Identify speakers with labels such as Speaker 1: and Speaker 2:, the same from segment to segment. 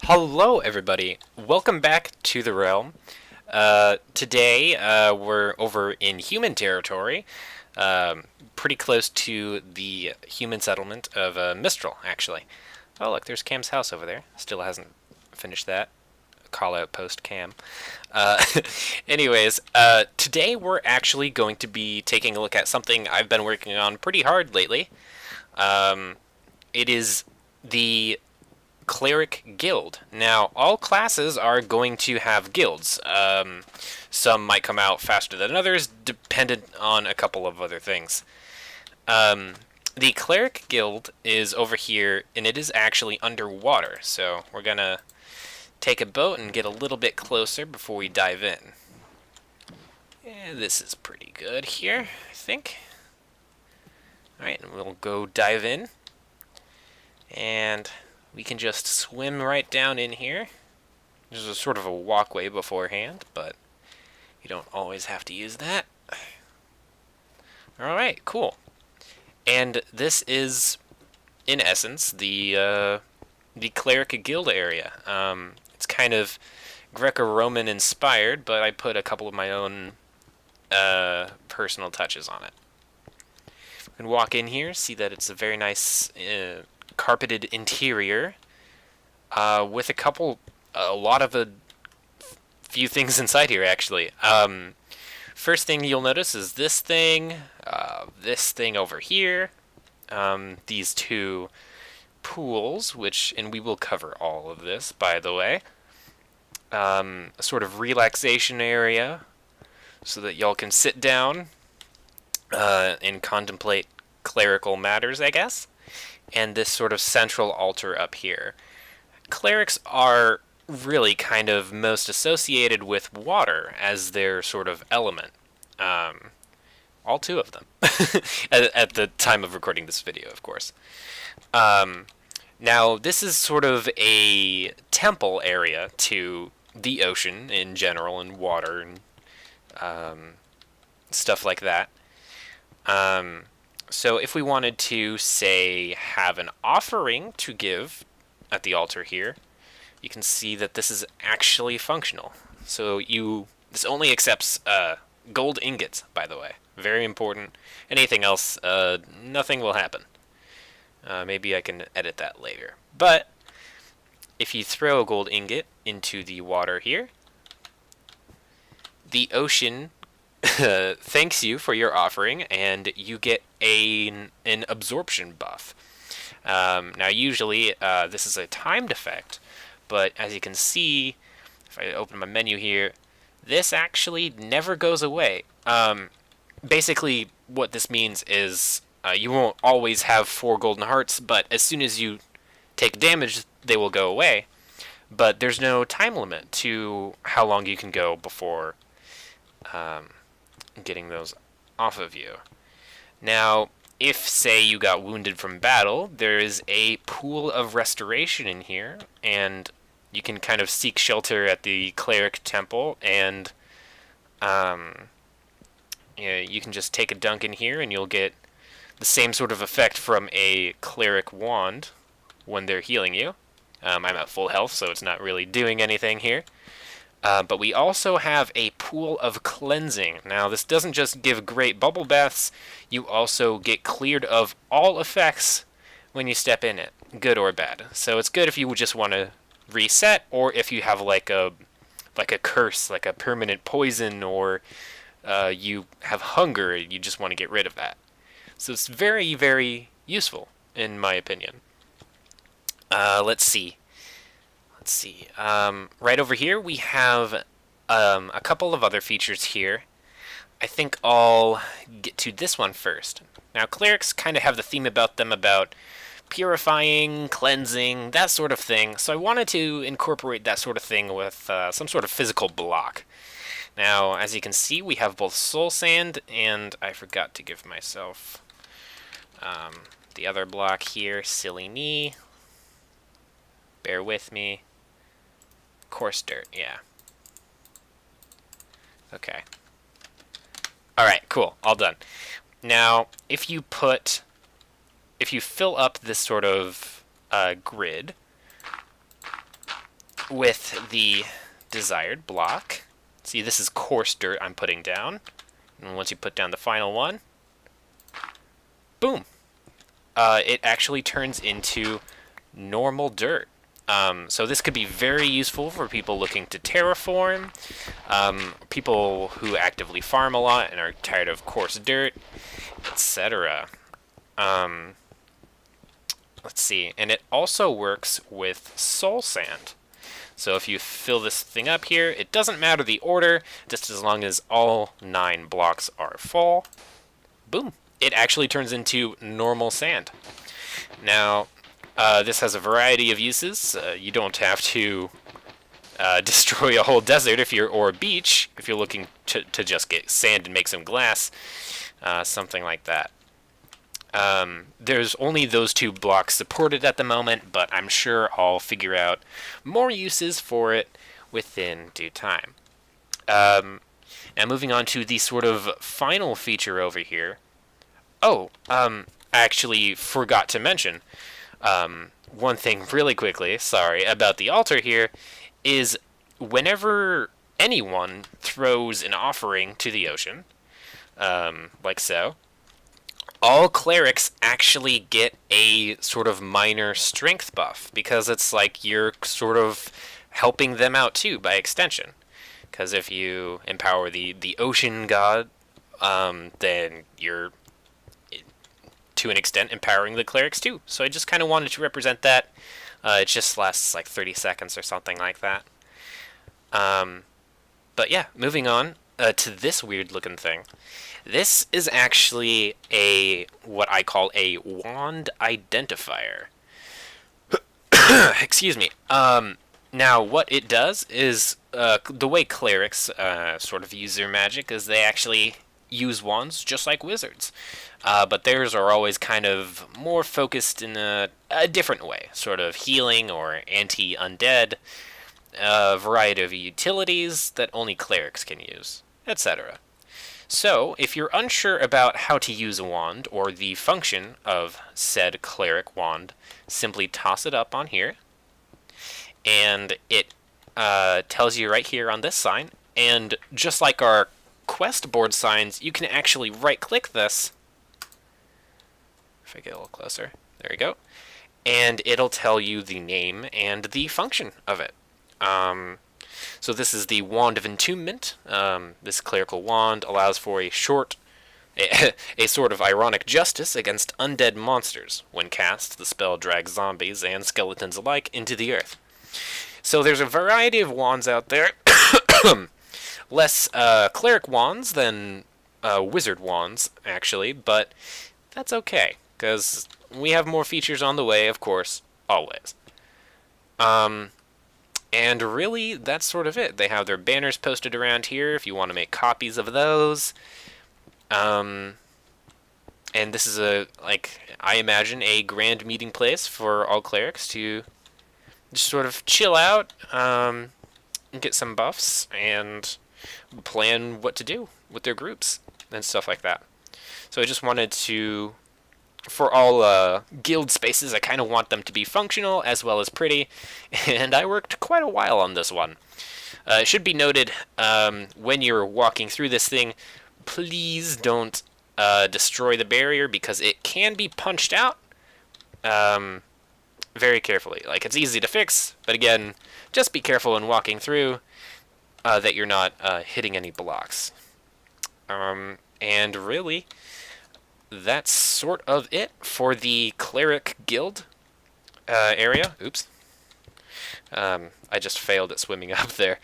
Speaker 1: Hello, everybody. Welcome back to the realm. Today, we're over in human territory, pretty close to the human settlement of Mistral, actually. Oh, look, there's Cam's house over there. Still hasn't finished that. Call out post Cam. Uh, today we're actually going to be taking a look at something I've been working on pretty hard lately. Um, it is the Cleric Guild. Now, all classes are going to have guilds. Some might come out faster than others, dependent on a couple of other things. Um, the Cleric Guild is over here, and it is actually underwater, so we're gonna take a boat and get a little bit closer before we dive in. Yeah, this is pretty good here, I think. Alright, and we'll go dive in. And we can just swim right down in here. There's a sort of a walkway beforehand, but you don't always have to use that. Alright, cool. And this is, in essence, the Cleric Guild area. It's kind of Greco-Roman inspired, but I put a couple of my own personal touches on it. You can walk in here, see that it's a very nice carpeted interior with a lot of a few things inside here, actually. First thing you'll notice is this thing over here, these two pools, and we will cover all of this, by the way. A sort of relaxation area so that y'all can sit down and contemplate clerical matters, I guess. And this sort of central altar up here. Clerics are really kind of most associated with water as their sort of element. All two of them. at the time of recording this video, of course. Now, this is sort of a temple area to the ocean in general, and water, and stuff like that. So if we wanted to, say, have an offering to give at the altar here, you can see that this is actually functional. So this only accepts gold ingots, by the way. Very important. Anything else, nothing will happen. Maybe I can edit that later. But if you throw a gold ingot into the water here, the ocean thanks you for your offering, and you get an absorption buff. Now, usually, this is a timed effect, but as you can see, if I open my menu here, this actually never goes away. Basically, what this means is you won't always have 4 golden hearts, but as soon as you take damage, they will go away. But there's no time limit to how long you can go before getting those off of you. Now, if, say, you got wounded from battle, there is a pool of restoration in here, and you can kind of seek shelter at the cleric temple, and you can just take a dunk in here, and you'll get the same sort of effect from a cleric wand when they're healing you. I'm at full health, so it's not really doing anything here. But we also have a pool of cleansing. Now, this doesn't just give great bubble baths, you also get cleared of all effects when you step in it, good or bad. So it's good if you just want to reset, or if you have like a curse, like a permanent poison, or you have hunger, you just want to get rid of that. So it's very, very useful, in my opinion. Let's see. Right over here we have a couple of other features here. I think I'll get to this one first. Now, clerics kind of have the theme about them about purifying, cleansing, that sort of thing. So I wanted to incorporate that sort of thing with some sort of physical block. Now, as you can see, we have both soul sand, and I forgot to give myself the other block here, silly me. Bear with me. Coarse dirt, yeah. Okay. Alright, cool. All done. Now, if you fill up this sort of grid, with the desired block. See, this is coarse dirt I'm putting down. And once you put down the final one, boom. It actually turns into normal dirt. So this could be very useful for people looking to terraform, people who actively farm a lot and are tired of coarse dirt, etc. Let's see, and it also works with soul sand. So if you fill this thing up here, it doesn't matter the order, just as long as all 9 blocks are full, boom, it actually turns into normal sand. Now, this has a variety of uses. You don't have to destroy a whole desert or a beach if you're looking to just get sand and make some glass, something like that. There's only those 2 blocks supported at the moment, but I'm sure I'll figure out more uses for it within due time. Now moving on to the sort of final feature over here. Oh, I actually forgot to mention one thing really quickly, sorry, about the altar here, is whenever anyone throws an offering to the ocean, like so, all clerics actually get a sort of minor strength buff, because it's like you're sort of helping them out too, by extension. Because if you empower the ocean god, then you're, to an extent, empowering the clerics too. So I just kind of wanted to represent that. It just lasts like 30 seconds or something like that. But yeah, moving on to this weird looking thing. This is actually what I call a wand identifier. Excuse me. Now, what it does is, the way clerics sort of use their magic is they actually use wands just like wizards. But theirs are always kind of more focused in a different way, sort of healing or anti-undead, a variety of utilities that only clerics can use, etc. So, if you're unsure about how to use a wand or the function of said cleric wand, simply toss it up on here, and it tells you right here on this sign, and just like our quest board signs, you can actually right-click this. If I get a little closer, there we go, and it'll tell you the name and the function of it. So this is the Wand of Entombment. This clerical wand allows for a sort of ironic justice against undead monsters. When cast, the spell drags zombies and skeletons alike into the earth. So there's a variety of wands out there. Less cleric wands than wizard wands, actually, but that's okay, because we have more features on the way, of course, always. And really, that's sort of it. They have their banners posted around here if you want to make copies of those. And this is I imagine, a grand meeting place for all clerics to just sort of chill out, get some buffs, and plan what to do with their groups and stuff like that. So I just wanted to, for all guild spaces, I kind of want them to be functional as well as pretty, and I worked quite a while on this one. It should be noted, when you're walking through this thing, please don't destroy the barrier, because it can be punched out very carefully. Like, it's easy to fix, but again, just be careful when walking through that you're not hitting any blocks. And really, that's sort of it for the Cleric Guild area. Oops. I just failed at swimming up there.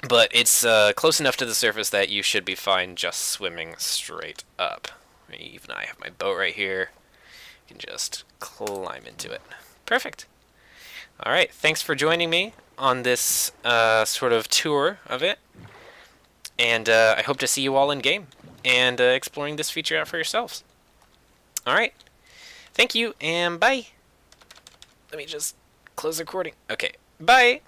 Speaker 1: But it's close enough to the surface that you should be fine just swimming straight up. Even I have my boat right here. You can just climb into it. Perfect. Alright, thanks for joining me on this sort of tour of it. And I hope to see you all in game and exploring this feature out for yourselves. Alright, thank you, and bye. Let me just close the recording. Okay, bye.